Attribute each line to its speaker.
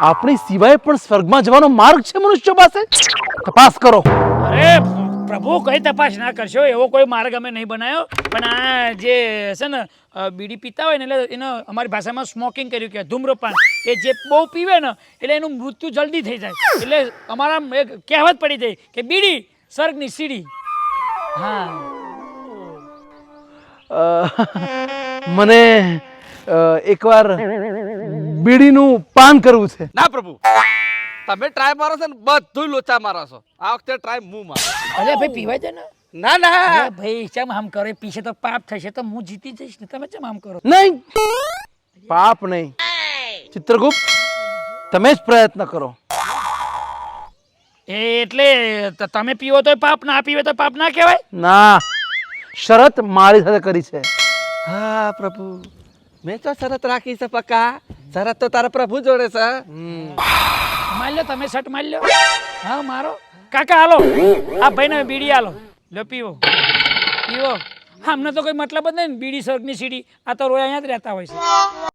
Speaker 1: આપણી સિવાય પણ સ્વર્ગમાં જવાનો માર્ગ છે મનુષ્ય પાસે? તપાસ કરો.
Speaker 2: અરે પ્રભુ કઈ તપાસ ના કરશો, એવો કોઈ માર્ગ અમે નહીં બનાવ્યો. પણ આ જે છે ને બીડી પીતા હોય ને એટલે એને અમારી ભાષામાં સ્મોકિંગ કર્યું કે ધૂમ્રપાન, એ જે બહુ પીવે ને એટલે એનું મૃત્યુ જલ્દી થઈ જાય. એટલે અમારા એક કહેવત પડી જાય કે બીડી સ્વર્ગની સીડી. હા,
Speaker 1: મને એકવાર બીડીનું પાન કરવું છે.
Speaker 3: ના પ્રભુ, તમે ટ્રાય મારો છો ને બધું લોચા મારો છો. આ વખતે ટ્રાય હું મારો.
Speaker 2: અરે ભાઈ પીવાય છે ને.
Speaker 3: ના ના
Speaker 2: અરે ભાઈ ચમ આમ કરો, પીશે તો પાપ થશે, તો હું જીતી જઈશ ને, તમે ચમ આમ કરો?
Speaker 1: નહીં, પાપ નહીં. ચિત્રગુપ્ત, તમે જ પ્રયત્ન કરો.
Speaker 2: એટલે તમે પીવો તો પાપ, ના પીવે તો પાપ ના કહેવાય?
Speaker 1: ના, શરત મારી સાથે કરી છે.
Speaker 3: હા પ્રભુ, મેં તો શરત રાખી છે પક્કા. શરત તો તારા પ્રભુ જોડે છે.
Speaker 2: મારી લો, તમે શર્ટ મારી લો. હા મારો કાકા, હાલો આ ભાઈને બીડી હાલો, લો પીવો પીવો. અમને તો કોઈ મતલબ જ નહીં ને બીડી સ્વર્ગની સીડી. આ તો રોયા અહીંયા જ રહેતા હોય છે.